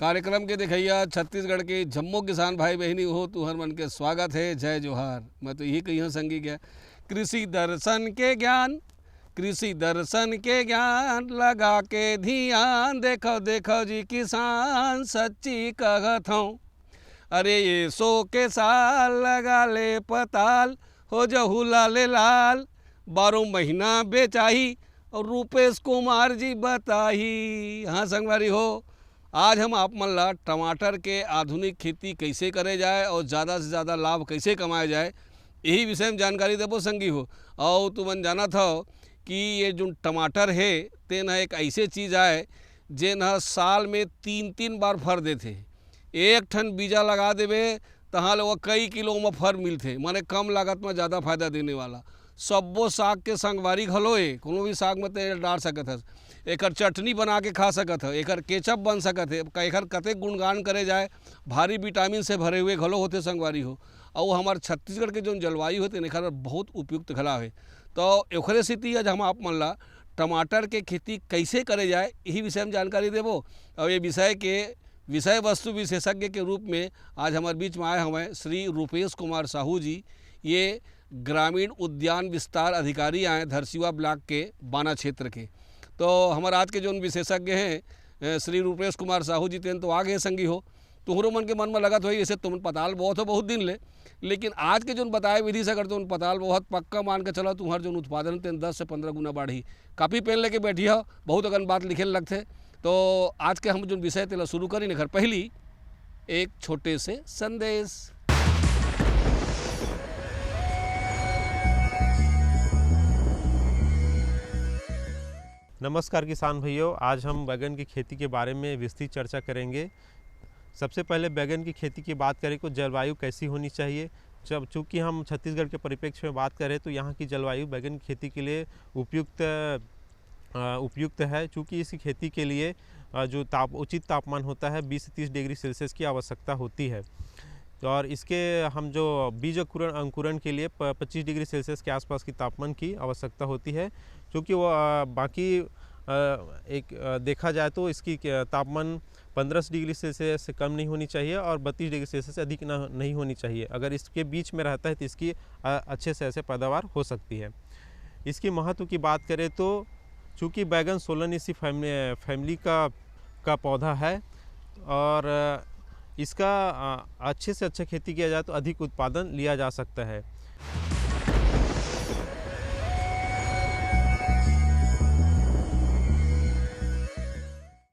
कार्यक्रम के देखैया छत्तीसगढ़ के जम्मू किसान भाई बहनी हो तुहर मन के स्वागत है। जय जोहार। मैं तो यही कही संगी क्या कृषि दर्शन के ज्ञान, कृषि दर्शन के ज्ञान लगा के ध्यान, देखो देखो जी किसान सच्ची कहत हूँ। अरे ये सो के साल लगा ले पताल, हो जहू लाले लाल, 12 महीना बेचाही और रूपेश कुमार जी बताही। हाँ संगवारी हो, आज हम आप मन ला टमाटर के आधुनिक खेती कैसे करे जाए और ज़्यादा से ज़्यादा लाभ कैसे कमाया जाए यही विषय में जानकारी देबो संगी हो। और तुमन जाना था कि ये जो टमाटर है तेन एक ऐसे चीज़ आए जेन साल में 3 बार फर देते। एक ठन बीजा लगा देवे तहाँ ले वो कई किलो में फर मिलते, माने कम लागत में ज़्यादा फायदा देने वाला। सब्बो साग के संगवारी घलोए, कोनो भी साग में तेल डाल सकत है, एकर चटनी बना के खा सकत है, एकर केचप बन सकत है, एकर कतेक गुणगान करे जाए, भारी विटामिन से भरे हुए घलो होते संगवारी हो। और हमारे छत्तीसगढ़ के जो जलवायु होते एकर बहुत उपयुक्त घला है। तो ओखरे स्थिति आज हम आप मन ला टमाटर के खेती कैसे करे जाए यही विषय में जानकारी देबो। और ये विषय के विषय वस्तु विशेषज्ञ के रूप में आज हमारे बीच में आए हमें श्री रूपेश कुमार साहू जी। ये ग्रामीण उद्यान विस्तार अधिकारी आए धरसीवा ब्लॉक के बाना क्षेत्र के। तो हमारे आज के जो विशेषज्ञ हैं श्री रूपेश कुमार साहू जी तेन तो आ गए संगी हो। तुम्हारो मन के मन में लगत हो ऐसे तुम पताल बहुत हो बहुत दिन ले, लेकिन आज के जो बताए विधि से अगर तुम पताल बहुत पक्का मान के चलो तुम्हारे जो उत्पादन तेन 10 से 15 गुना बढ़ी। काफ़ी पेन लेके बैठी हो, बहुत अगन बात लिखे लगते। तो आज के हम जो विषय तेला शुरू करी न पहली एक छोटे से संदेश। नमस्कार किसान भाइयों, आज हम बैगन की खेती के बारे में विस्तृत चर्चा करेंगे। सबसे पहले बैगन की खेती की बात करें तो जलवायु कैसी होनी चाहिए। जब चूँकि हम छत्तीसगढ़ के परिप्रेक्ष्य में बात करें तो यहाँ की जलवायु बैगन की खेती के लिए उपयुक्त है। चूँकि इस खेती के लिए जो उचित तापमान होता है 20 से 30 डिग्री सेल्सियस की आवश्यकता होती है। और इसके हम जो बीज अंकुरण के लिए 25 डिग्री सेल्सियस के आसपास की तापमान की आवश्यकता होती है। क्योंकि वो बाकी एक देखा जाए तो इसकी तापमान 15 डिग्री सेल्सियस से कम नहीं होनी चाहिए और 32 डिग्री सेल्सियस से अधिक नहीं होनी चाहिए। अगर इसके बीच में रहता है तो इसकी अच्छे से ऐसे पैदावार हो सकती है। इसकी महत्व की बात करें तो चूँकि बैगन सोलानेसी फैमिली का पौधा है और इसका अच्छे से अच्छा खेती किया जाए तो अधिक उत्पादन लिया जा सकता है।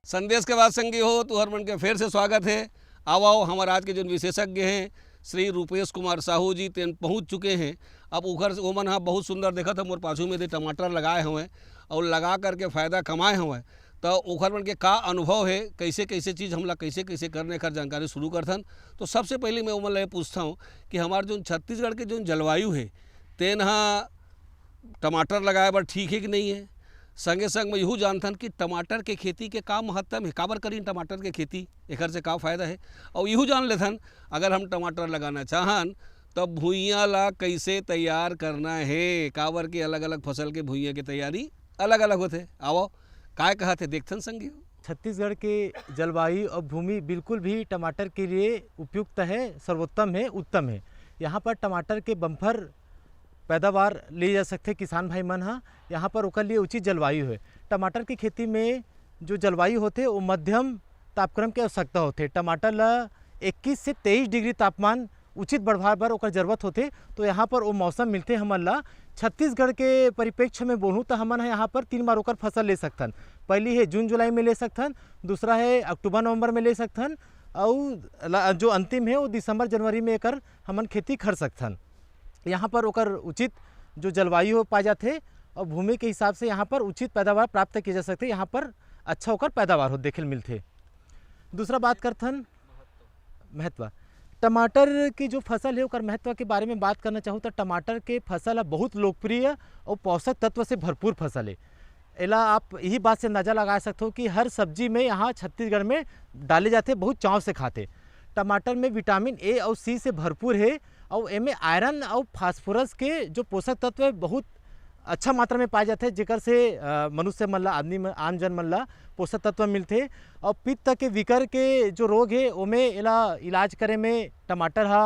संदेश के बाद संगी हो तो हर मन के फिर से स्वागत है। आओ हमारे आज के जो विशेषज्ञ हैं श्री रूपेश कुमार साहू जी तेन पहुंच चुके हैं। अब उखर वो मन हाँ बहुत सुंदर देखा था मोर पाछू में टमाटर लगाए हुए और लगा करके फ़ायदा कमाए हुए। तो उखर मन के का अनुभव है, कैसे कैसे चीज़ हमला कैसे कैसे करने का जानकारी शुरू करथन। तो सबसे पहले मैं उमन पूछता हूँ कि हमारे जो छत्तीसगढ़ के जो जलवायु है तेन हाँ टमाटर लगाए बर ठीक है कि नहीं है। संगे संग मैं यूँ जानथन कि टमाटर के खेती के का महत्व है, काबर करी टमाटर के खेती, एक से का फ़ायदा है। और यूँ जान लेथन अगर हम टमाटर लगाना चाहन तो भुइयाँ ला कैसे तैयार करना है, काबर के अलग अलग फसल के भुइयाँ की तैयारी अलग अलग होते। आओ काय कहते देखथन संगी। छत्तीसगढ़ के जलवायु और भूमि बिल्कुल भी टमाटर के लिए उपयुक्त है, सर्वोत्तम है, उत्तम है। यहाँ पर टमाटर के बम्फर पैदावार ले जा सकते किसान भाई मन। हाँ, यहाँ पर ओकर लिए उचित जलवायु है। टमाटर की खेती में जो जलवायु होते वो मध्यम तापक्रम की आवश्यकता होते। टमाटर ला 21 से 23 डिग्री तापमान उचित बढ़ाए बर ओकर जरूरत होते। तो यहाँ पर वो मौसम मिलते हमन ला। छत्तीसगढ़ के परिप्रेक्ष्य में बोलूँ तो हमन यहाँ पर 3 बार ओकर फसल ले सकथन। पहली है जून जुलाई में ले सकथन, दूसरा है अक्टूबर नवंबर में ले सकथन और जो अंतिम है वो दिसंबर जनवरी में एकर हमन खेती कर सकथन। यहाँ पर ओकर उचित जो जलवायु हो पाए जाते और भूमि के हिसाब से यहाँ पर उचित पैदावार प्राप्त की जा सकते। यहाँ पर अच्छा होकर पैदावार हो देखे मिलते। दूसरा बात करथन महत्व टमाटर की जो फसल है ओकर महत्व के बारे में बात करना चाहूँ तो टमाटर के फसल बहुत लोकप्रिय और पोषक तत्व से भरपूर फसल है। एला आप यही बात से अंदाज़ा लगा सकते हो कि हर सब्जी में यहाँ छत्तीसगढ़ में डाले जाते, बहुत चाव से खाते। टमाटर में विटामिन ए और सी से भरपूर है और इनमें आयरन और फास्फोरस के जो पोषक तत्व है बहुत अच्छा मात्रा में पाए जाते हैं, जेकर से मनुष्य मन ला, आम जन मन ला पोषक तत्व मिलते। और पित्त के विकर के जो रोग है ओमे एला इलाज करे में टमाटर हा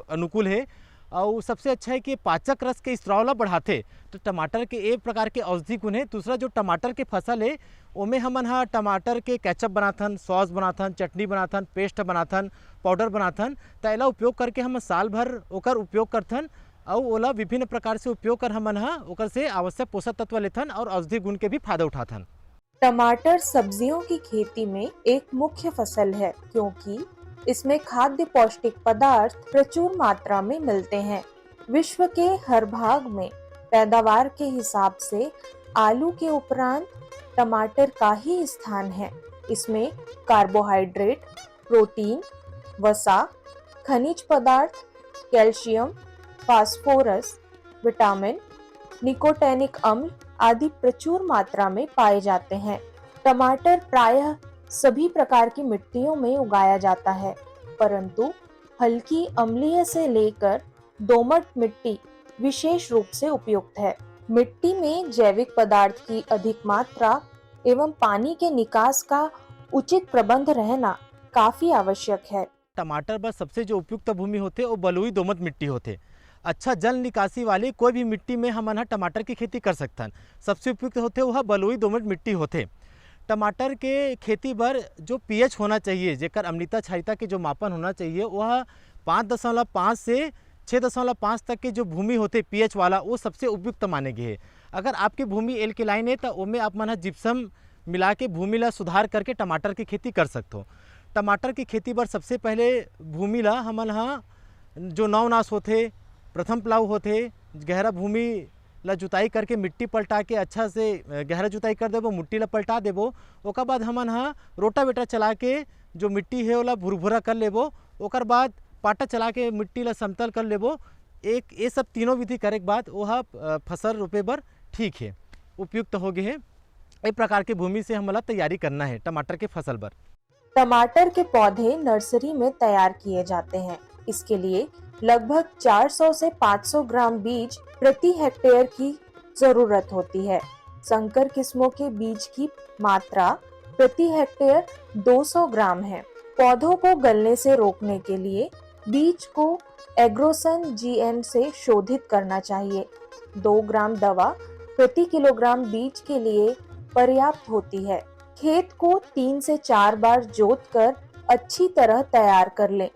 अनुकूल है। और सबसे अच्छा है कि पाचक रस के स्त्राव ला बढ़ाते। तो टमाटर के एक प्रकार के औषधि गुण है। दूसरा जो टमाटर के फसल है ओमे हमन हा टमाटर के केचप बनाथन, सॉस बनाथन, चटनी बनाथन, पेस्ट बनाथन, पाउडर बनाथन। तो एला उपयोग करके हम साल भर ओकर उपयोग करथन और ओला विभिन्न प्रकार से उपयोग कर हमन हा ओकर से आवश्यक पोषक तत्व लेथन और औषधि गुण के भी फायदा उठाथन। टमाटर सब्जियों की खेती में एक मुख्य फसल है, क्योंकि इसमें खाद्य पौष्टिक पदार्थ प्रचुर मात्रा में मिलते हैं। विश्व के हर भाग में पैदावार के हिसाब से आलू के उपरांत टमाटर का ही स्थान है। इसमें कार्बोहाइड्रेट, प्रोटीन, वसा, खनिज पदार्थ, कैल्शियम, फास्फोरस, विटामिन, निकोटेनिक अम्ल आदि प्रचुर मात्रा में पाए जाते हैं। टमाटर प्रायः सभी प्रकार की मिट्टियों में उगाया जाता है, परंतु हल्की अम्लीय से लेकर दोमट मिट्टी विशेष रूप से उपयुक्त है। मिट्टी में जैविक पदार्थ की अधिक मात्रा एवं पानी के निकास का उचित प्रबंध रहना काफी आवश्यक है। टमाटर पर सबसे जो उपयुक्त भूमि होते वो बलुई दोमट मिट्टी होते। अच्छा जल निकासी वाली कोई भी मिट्टी में हमन टमाटर की खेती कर सकथन। सबसे उपयुक्त होते वह बलुई दोमट मिट्टी होते। टमाटर के खेती पर जो पीएच होना चाहिए, जेकर अम्लता क्षारीयता के जो मापन होना चाहिए वह 5.5 से 6.5 तक के जो भूमि होते पीएच वाला वो सबसे उपयुक्त माने गए है। अगर आपकी भूमि एल्कलाइन है तो ओमे आप मन जिप्सम मिला के भूमि ला सुधार करके टमाटर की खेती कर सकते हो। टमाटर की खेती पर सबसे पहले भूमि ला हमन जो नवनाश होते, प्रथम प्लाव होते, गहरा भूमि ला जुताई करके मिट्टी पलटा के अच्छा से गहरा जुताई कर देबो, मिट्टी ला पलटा देबो। ओकर बाद हमन रोटावेटर चला के जो मिट्टी है ओला भुरभुरा कर लेबो। ओकर बाद पाटा चला के मिट्टी ला समतल कर लेबो। एक ये सब तीनों विधि करे के बाद वह फसल रोपे बर ठीक है, उपयुक्त हो गए है। एक प्रकार की भूमि से हमला तैयारी करना है टमाटर के फसल पर। टमाटर के पौधे नर्सरी में तैयार किए जाते हैं। इसके लिए लगभग 400 से 500 ग्राम बीज प्रति हेक्टेयर की जरूरत होती है। संकर किस्मों के बीज की मात्रा प्रति हेक्टेयर 200 ग्राम है। पौधों को गलने से रोकने के लिए बीज को एग्रोसन GN से शोधित करना चाहिए। 2 ग्राम दवा प्रति किलोग्राम बीज के लिए पर्याप्त होती है। खेत को 3 से 4 बार जोतकर अच्छी तरह तैयार कर लें।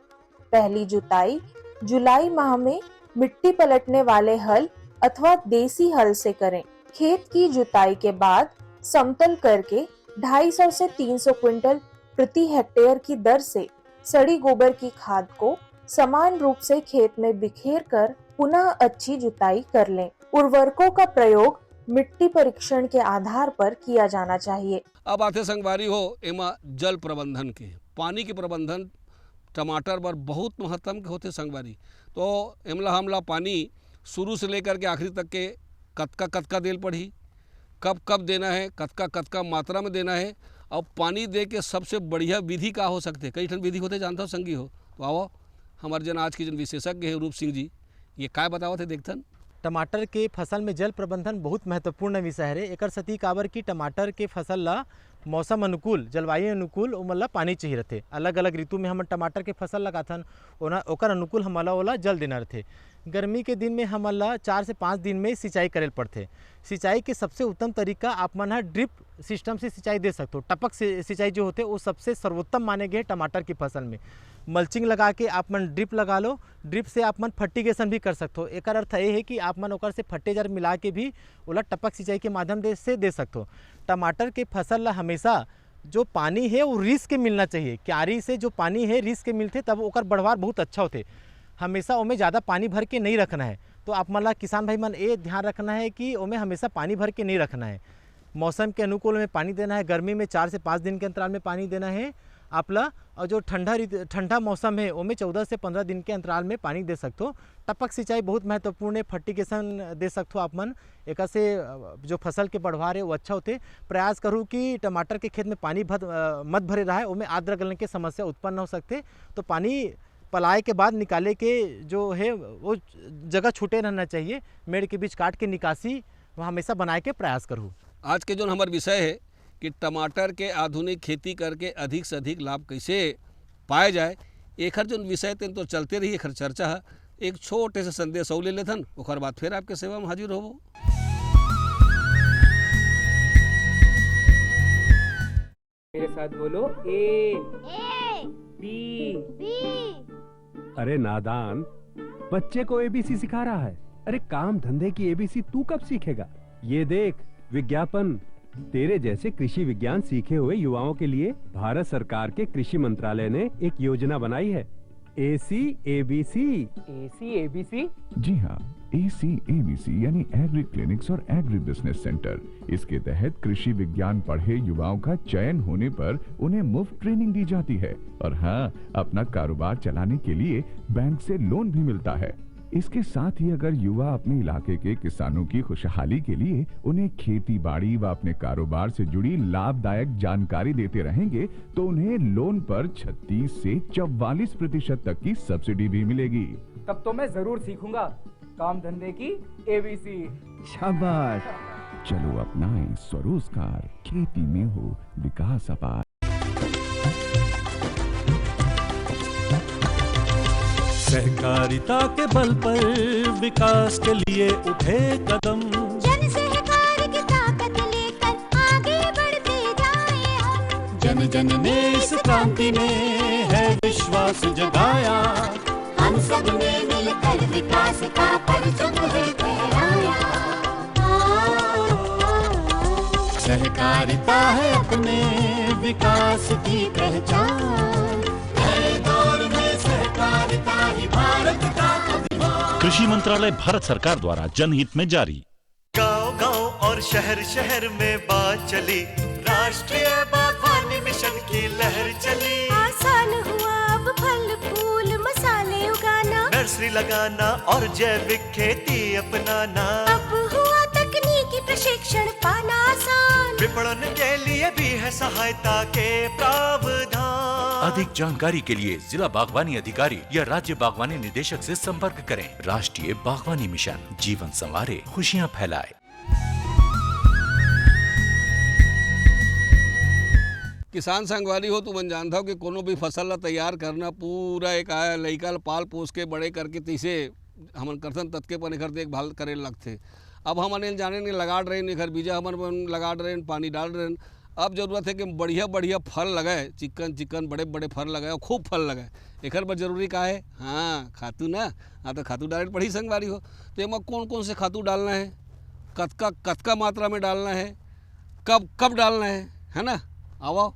पहली जुताई जुलाई माह में मिट्टी पलटने वाले हल अथवा देसी हल से करें। खेत की जुताई के बाद समतल करके 250 से 300 क्विंटल प्रति हेक्टेयर की दर से सड़ी गोबर की खाद को समान रूप से खेत में बिखेर कर पुनः अच्छी जुताई कर लें। उर्वरकों का प्रयोग मिट्टी परीक्षण के आधार पर किया जाना चाहिए। अब आते संगवारी हो एमा जल प्रबंधन के, पानी के प्रबंधन टमाटर पर बहुत महत्व के होते संगवारी। तो हमला पानी शुरू से लेकर के आखिरी तक के कतका देल पड़ी, कब कब देना है, कतका मात्रा में देना है, और पानी दे के सबसे बढ़िया विधि का हो सकते। कई ठन विधि होते जानता हो संगी हो, तो आओ हमारे जन आज के जन विशेषज्ञ है रूप सिंह जी, ये काय बतावत है देखथन। टमाटर के फसल में जल प्रबंधन बहुत महत्वपूर्ण विषय है। एकर सती काबर की टमाटर के फसल ला मौसम अनुकूल, जलवायु अनुकूल ओमन ला पानी चाहिए रहते। अलग अलग ऋतु में हम टमाटर के फसल लगाथन, ओकर अनुकूल हमला ओला जल देना रहते। गर्मी के दिन में हमला 4 से 5 दिन में सिंचाई करे पड़ते। सिंचाई के सबसे उत्तम तरीका आप मन ड्रिप सिस्टम से सिंचाई दे सकते हो। टपक सिंचाई जो होते वो सबसे सर्वोत्तम माने गए टमाटर की फसल में। मल्चिंग लगा के आप मन ड्रिप लगा लो, ड्रिप से आप मन फर्टिगेशन भी कर सकते हो। एक अर्थ ये है कि आप मन ओकर से फर्टिलाइजर मिला के भी ओला टपक सिंचाई के माध्यम से दे सकते हो। टमाटर के फसल ला हमेशा जो पानी है वो रिस के मिलना चाहिए। क्यारी से जो पानी है रिस के मिलते तब ओकर बढ़वार बहुत अच्छा होते। हमेशा ओमें ज़्यादा पानी भर के नहीं रखना है। तो आप मन ला किसान भाई मन ये ध्यान रखना है कि ओमें हमेशा पानी भर के नहीं रखना है। मौसम के अनुकूल में पानी देना है। गर्मी में 4 से 5 दिन के अंतराल में पानी देना है आपला। और जो ठंडा मौसम है ओमें 14 से 15 दिन के अंतराल में पानी दे सकते हो। टपक सिंचाई बहुत महत्वपूर्ण है। फर्टिगेशन दे सकते हो आप मन, एक से जो फसल के बढ़वार है वो अच्छा होते। प्रयास करूँ कि टमाटर के खेत में पानी मत भरे रहा है, ओमें आर्द्र गलन के समस्या उत्पन्न हो सकते। तो पानी पलाए के बाद निकाले के जो है वो जगह छूटे रहना चाहिए। मेड़ के बीच काट के निकासी वह हमेशा बनाए के प्रयास करूँ। आज के जो हमार विषय है कि टमाटर के आधुनिक खेती करके अधिक से अधिक लाभ कैसे पाए जाए, एकर जो विषय तेन तो चलते रही, एकर चर्चा है। एक छोटे से संदेश और ले लेथन, ओकर बाद फिर आपके सेवा में हाजिर होबो। मेरे साथ बोलो ए बी। अरे नादान, बच्चे को एबीसी सिखा रहा है। अरे काम धंधे की एबीसी तू कब सीखेगा? ये देख विज्ञापन। तेरे जैसे कृषि विज्ञान सीखे हुए युवाओं के लिए भारत सरकार के कृषि मंत्रालय ने एक योजना बनाई है, ACABC। ACABC? जी हाँ, ACABC यानी एग्री क्लिनिक्स और एग्री बिजनेस सेंटर। इसके तहत कृषि विज्ञान पढ़े युवाओं का चयन होने पर उन्हें मुफ्त ट्रेनिंग दी जाती है और हाँ, अपना कारोबार चलाने के लिए बैंक से लोन भी मिलता है। इसके साथ ही अगर युवा अपने इलाके के किसानों की खुशहाली के लिए उन्हें खेती बाड़ी व अपने कारोबार से जुड़ी लाभदायक जानकारी देते रहेंगे तो उन्हें लोन पर 36 से 44% तक की सब्सिडी भी मिलेगी। तब तो मैं जरूर सीखूंगा काम धंधे की ABC। शाबाश, चलो अपनाएं स्वरोजगार, खेती में हो विकास अपार। सहकारिता के बल पर विकास के लिए उठे कदम, जन सहकार की ताकत लेकर आगे बढ़ते जाएं हम। जन जन ने इस क्रांति में है विश्वास जगाया, हम सब ने मिलकर विकास का परचम है फहराया। सहकारिता है अपने विकास की पहचान, नए दौर में सहकारिता ही भारत का अभिमान। कृषि मंत्रालय भारत सरकार द्वारा जनहित में जारी। गांव-गांव और शहर-शहर में बात चली, राष्ट्रीय बागवानी मिशन की लहर चली। आसान हुआ अब फल फूल मसाले उगाना, नर्सरी लगाना और जैविक खेती अपनाना। अब हुआ तकनीकी प्रशिक्षण पाना आसान, विपणन के लिए भी है सहायता के प्रावधान। अधिक जानकारी के लिए जिला बागवानी अधिकारी या राज्य बागवानी निदेशक से संपर्क करें। राष्ट्रीय बागवानी मिशन, जीवन संवारे, खुशियां फैलाए। किसान संगवारी हो तो मन जानता हो कि कोनो भी फसल ला तैयार करना पूरा एक आया लइका ला पाल पोस के बड़े करके तैसे हमन करथन तत्के पर एकर देखभाल करे लगथे। अब हमन जाने नहीं लगा रहे एकर बीजा हमन लगा रहे, पानी डाल रहे। अब जरूरत है कि बढ़िया बढ़िया फल लगाए, चिकन चिकन बड़े बड़े फल लगाए और खूब फल लगाए। एकर पर जरूरी का है? हाँ, खातू ना। हाँ तो खातू डाले पड़ी संगवारी हो तो एमा कौन कौन से खातू डालना है, कतका मात्रा में डालना है, कब कब डालना है ना। आओ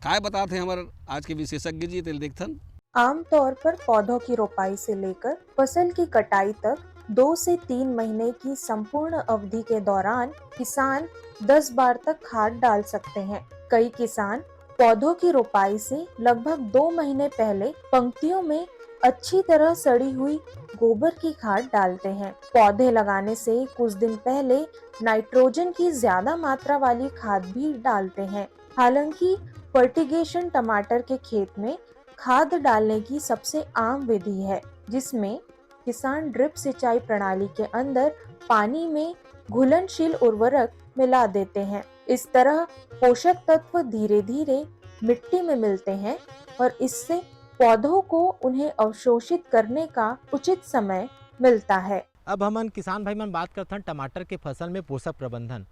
काय बताते हैं हमारे आज के विशेषज्ञ जी, तेल देखथन। आमतौर पर पौधों की रोपाई से लेकर फसल की कटाई तक 2 से 3 महीने की संपूर्ण अवधि के दौरान किसान 10 बार तक खाद डाल सकते हैं। कई किसान पौधों की रोपाई से लगभग 2 महीने पहले पंक्तियों में अच्छी तरह सड़ी हुई गोबर की खाद डालते हैं। पौधे लगाने से कुछ दिन पहले नाइट्रोजन की ज्यादा मात्रा वाली खाद भी डालते हैं। हालांकि फर्टिगेशन टमाटर के खेत में खाद डालने की सबसे आम विधि है, जिसमें किसान ड्रिप सिंचाई प्रणाली के अंदर पानी में घुलनशील उर्वरक मिला देते हैं। इस तरह पोषक तत्व धीरे धीरे मिट्टी में मिलते हैं और इससे पौधों को उन्हें अवशोषित करने का उचित समय मिलता है। अब हमन किसान भाई मन बात करथन टमाटर के फसल में पोषक प्रबंधन।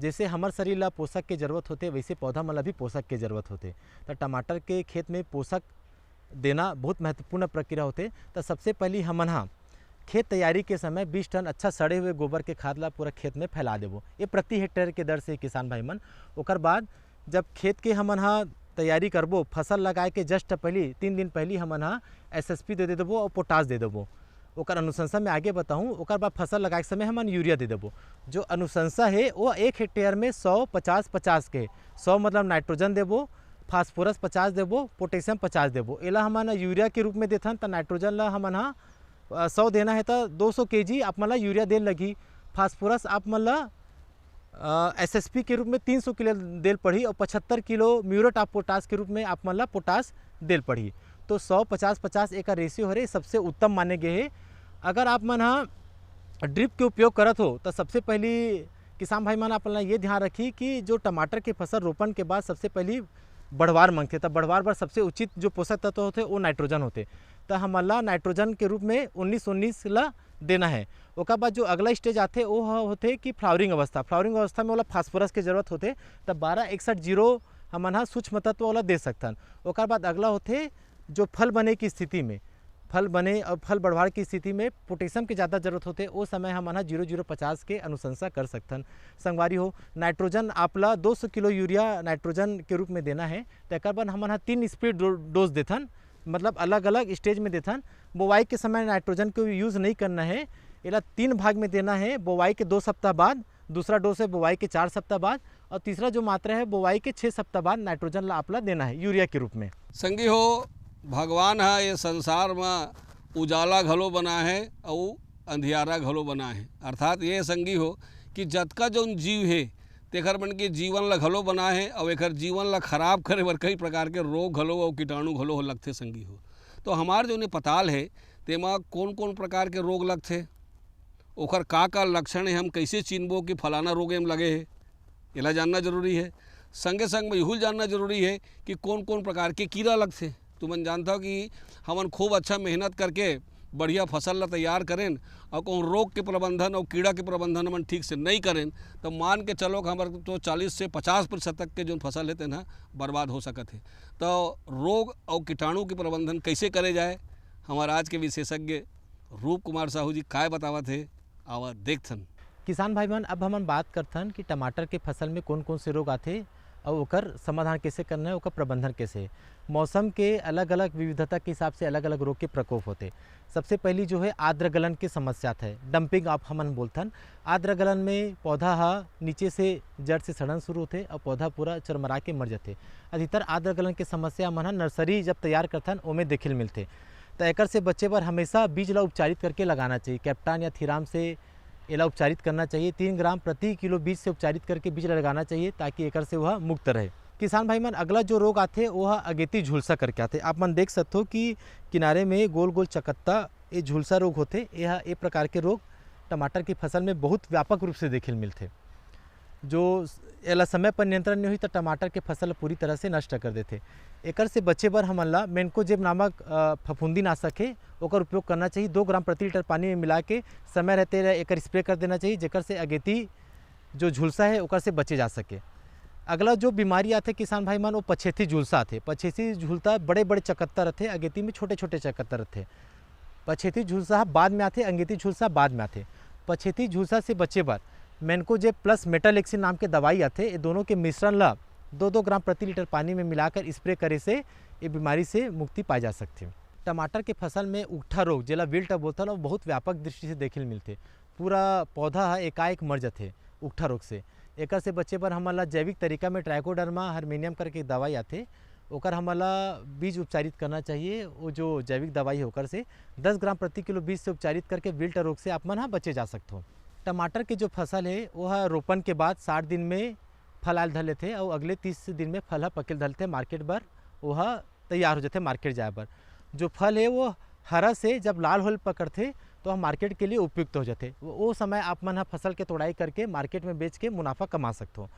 जैसे हमार शरीर ला पोषक के जरूरत होते वैसे पौधा मन ला भी पोषक के जरूरत होते। तो टमाटर के खेत में पोषक देना बहुत महत्वपूर्ण प्रक्रिया होते। तो सबसे पहले हमन हाँ खेत तैयारी के समय 20 टन अच्छा सड़े हुए गोबर के खाद ला पूरा खेत में फैला देवो, ये प्रति हेक्टेयर के दर से किसान भाई मन। ओकर बाद जब खेत के हमन हाँ तैयारी करबो, फसल लगाए के जस्ट पहले 3 दिन पहले हमन हाँ SSP दे देबो और पोटास दे देबो। ओकर अनुशंसा में आगे बताऊं, ओकर बाद फसल लगाए के समय हमन यूरिया दे देबो। जो अनुशंसा है वो 1 हेक्टेयर में 100-50-50 के 100 मतलब नाइट्रोजन देबो, फास्फोरस 50 देबो, पोटेशियम 50 देबो। एला हमन यूरिया के रूप में देथन। तो नाइट्रोजन ला हमन हाँ 100 देना है तो 200 kg आप मन ला यूरिया देन लगी। फास्फोरस आप मन ला SSP के रूप में 300 किलो देल पड़ी और 75 किलो म्यूरेट ऑफ पोटास के रूप में आप मन ला पोटास देल पड़ी। तो 100-50-50 एक रेशियो हरे सबसे उत्तम माने गए है। अगर आप मन हाँ ड्रिप के उपयोग करत हो तो सबसे पहली किसान भाई मन अपना ये ध्यान रखी कि जो टमाटर के फसल रोपण के बाद सबसे पहली बढ़वार मांगते, तब बढ़वार पर सबसे उचित जो पोषक तत्व होते वो नाइट्रोजन होते, तो हमला नाइट्रोजन के रूप में 19-19 ला देना है। ओकर बाद जो अगला स्टेज आते वो होते कि फ्लावरिंग अवस्था में वाला फास्फोरस के जरूरत होते, तब 12-61-0 हमन हाँ सूक्ष्म तत्व वाला दे सकथन। ओकर बाद अगला होते जो फल बने की स्थिति में, फल बने और फल बढ़वार की स्थिति में पोटेशियम की ज़्यादा जरूरत होते, वो समय हम 0050 के अनुशंसा कर सकथन। संगवारी हो नाइट्रोजन आपला 200 किलो यूरिया नाइट्रोजन के रूप में देना है, तो एक बाद हम 3 स्पीड डोज देथन, मतलब अलग अलग स्टेज में देथन। बोवाई के समय नाइट्रोजन को यूज़ नहीं करना है, इला 3 भाग में देना है। बोवाई के 2 सप्ताह बाद, दूसरा डोज है बोवाई के 4 सप्ताह बाद, और तीसरा जो मात्रा है बोवाई के 6 सप्ताह बाद नाइट्रोजन ला आपला देना है यूरिया के रूप में। संगी हो भगवान है ये संसार में उजाला घलो बना है और अंधियारा घलो बना है, अर्थात ये संगी हो कि जतका जो जीव है तेखर मन के जीवन ला घलो बना है और एक जीवन ला खराब करे बर कई प्रकार के रोग घलो और कीटाणु घलो लगते संगी हो। तो हमार जो पताल है तेमा कौन कौन प्रकार के रोग लगते, ओकर का लक्षण है, हम कैसे चिन्हबो कि फलाना रोग एम लगे है, इला जानना जरूरी है। संगे संग में यहूल जानना जरूरी है कि कौन कौन प्रकार के कीड़ा लगते। तुमन जानता हो कि हमन खूब अच्छा मेहनत करके बढ़िया फसल ला तैयार करें और कौन रोग के प्रबंधन और कीड़ा के प्रबंधन हमन ठीक से नहीं करें तो मान के चलो कि हमारे तो 40 से 50% तक के जो फसल है ना बर्बाद हो सकते हैं। तो रोग और कीटाणु के प्रबंधन कैसे करे जाए, हमारे आज के विशेषज्ञ रूप कुमार साहू जी काय बतावत है, आवा देखथन। किसान भाई बहन अब हम बात करथन कि टमाटर के फसल में कौन कौन से रोग आते और ओकर समाधान कैसे करना है, ओकर प्रबंधन कैसे। मौसम के अलग अलग विविधता के हिसाब से अलग अलग रोग के प्रकोप होते। सबसे पहली जो है आर्द्र गलन की समस्या है, डंपिंग आप हमन बोलथन। आर्द्र गलन में पौधा हा नीचे से जड़ से सड़न शुरू होते और पौधा पूरा चरमरा के मर जाते। अधिकतर आर्द्र गलन के समस्या मन नर्सरी जब तैयार करथन ओमे देखे मिलते। तो एकर से बचे बर हमेशा बीज ला उपचारित करके लगाना चाहिए, कैप्टान या थीराम से एला उपचारित करना चाहिए। 3 ग्राम प्रति किलो बीज से उपचारित करके बीज लगाना चाहिए ताकि एकर से वह मुक्त रहे। किसान भाई मन अगला जो रोग आते वह अगेती झुलसा करके आते। आप मन देख सकते हो कि किनारे में गोल गोल चकत्ता ये झुलसा रोग होते। यह एक प्रकार के रोग टमाटर की फसल में बहुत व्यापक रूप से देखे मिलते। जो एला समय पर नियंत्रण नहीं हुई तो टमाटर के फसल पूरी तरह से नष्ट कर देते। एकर से बचे बर हमन ला मेन्कोजेब नामक फफूंदी नाशक है ओकर उपयोग करना चाहिए। 2 ग्राम प्रति लीटर पानी में मिला के समय रहते एकर स्प्रे कर देना चाहिए, जेकर से अगेती जो झुलसा है ओकर से बचे जा सके। अगला जो बीमारी आते किसान भाई मन वो पछेती झुलसा आते। पछेती झुलता बड़े बड़े चकत्ता रहते, अगेती में छोटे छोटे चकत्ता रहते। पछेती झुलसा बाद में आते, अंगेती झुलसा बाद में आते। पछेती झुलसा से बचे बर मेन्कोजेब प्लस मेटालेक्सिन नाम के दवाई आते। ये दोनों के मिश्रण ला 2-2 ग्राम प्रति लीटर पानी में मिलाकर स्प्रे करे से ये बीमारी से मुक्ति पाई जा सकती है। टमाटर के फसल में उगठा रोग जेला विल्ट बोलता है बहुत व्यापक दृष्टि से देखे मिलते। पूरा पौधा एकाएक मर जाते उगठा रोग से। एकर से बचे बर हमला जैविक तरीका में ट्राइकोडर्मा हर्मेनियम करके दवाई आते, ओकर हमला बीज उपचारित करना चाहिए। वो जो जैविक दवाई होकर से 10 ग्राम प्रति किलो बीज से उपचारित करके विल्ट रोग से आप मन बचे जा सकते हो। टमाटर के जो फसल है वह रोपण के बाद 60 दिन में फल आल धर लेते और अगले 30 दिन में फल पकेल धरते मार्केट बर वह तैयार हो जाते मार्केट जाए बर। जो फल है वो हरा से जब लाल होल पकड़ते तो हम मार्केट के लिए उपयुक्त हो जाते। वो समय आप मन फसल के तोड़ाई करके मार्केट में बेच के मुनाफा कमा सकते हो।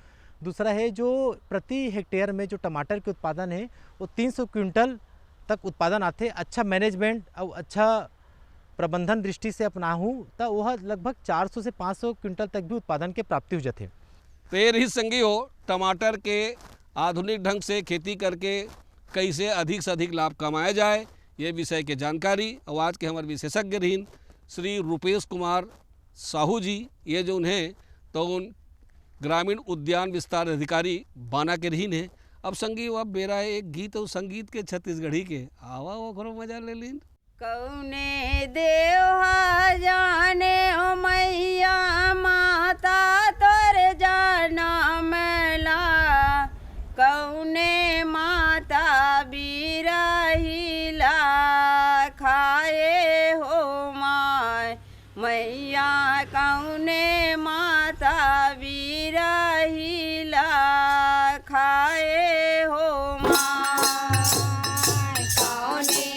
दूसरा है जो प्रति हेक्टेयर में जो टमाटर के उत्पादन है वो 300 क्विंटल तक उत्पादन आते। अच्छा मैनेजमेंट और अच्छा प्रबंधन दृष्टि से अपनाहूँ तो वह लगभग 400 से 500 क्विंटल तक भी उत्पादन के प्राप्ति हो जाते। पेड़ ही संगी हो टमाटर के आधुनिक ढंग से खेती करके कैसे अधिक से अधिक लाभ कमाया जाए, ये विषय के जानकारी और आज के हमारे विशेषज्ञ रहीन श्री रूपेश कुमार साहू जी, ये जो उन्हें तो उन ग्रामीण उद्यान विस्तार अधिकारी बाना के रहीन है। अब संगी अब बेरा है एक गीत और संगीत के छत्तीसगढ़ी के, आवा वो घरो मजा ले लीन। कौने देवा जाने ओ मैया माता तोर जाना मैला, कौने माता बिरहिला खाए हो माय मैया, कौने माता बिरहिला खाए हो माय, कौने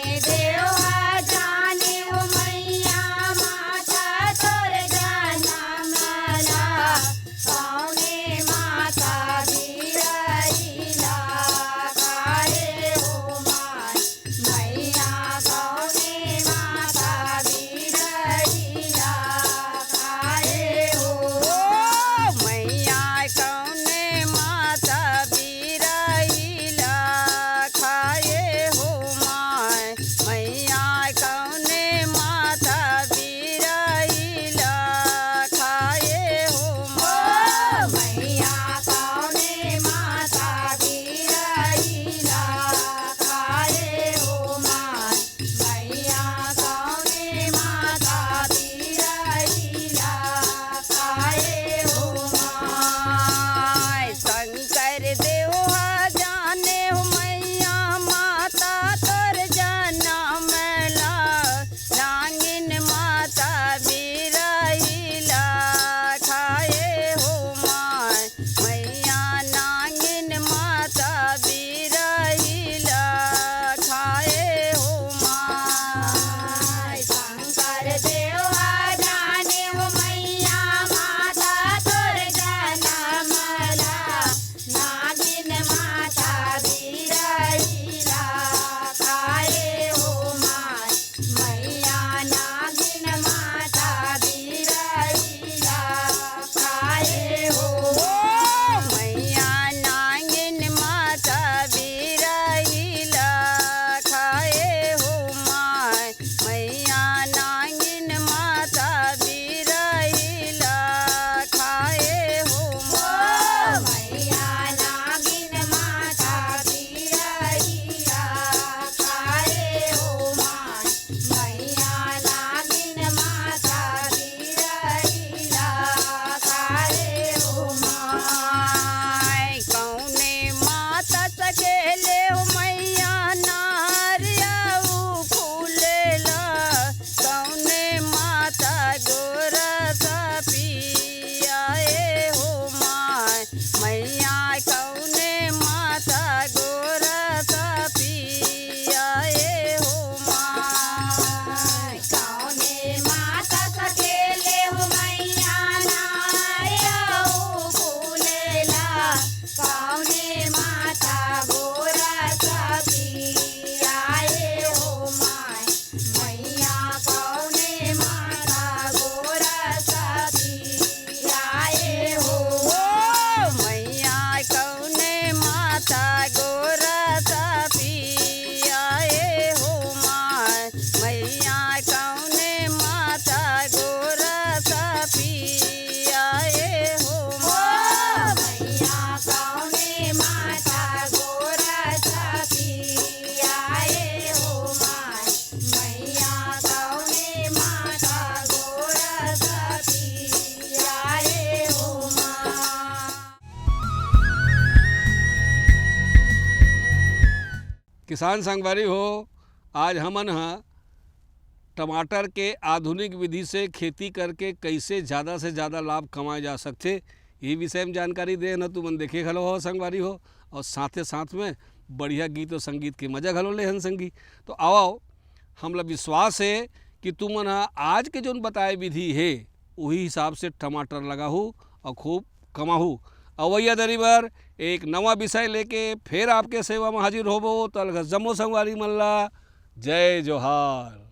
किसान संगवारी हो, आज हमन ह टमाटर के आधुनिक विधि से खेती करके कैसे ज़्यादा से ज़्यादा लाभ कमाए जा सकते, ये विषय में जानकारी दे न तुमन देखे घलो हो संगवारी हो, और साथे साथ में बढ़िया गीत और संगीत के मजा घलो ले हन संगी। तो आओ, हमला विश्वास है कि तुमन आज के जो बताए विधि है वही हिसाब से टमाटर लगाहू और खूब कमाहू। अवैया दरी बर एक नवा विषय लेके फिर आपके सेवा में हाजिर होबो। तल जम्मो संगवारी मल्ला, जय जोहार।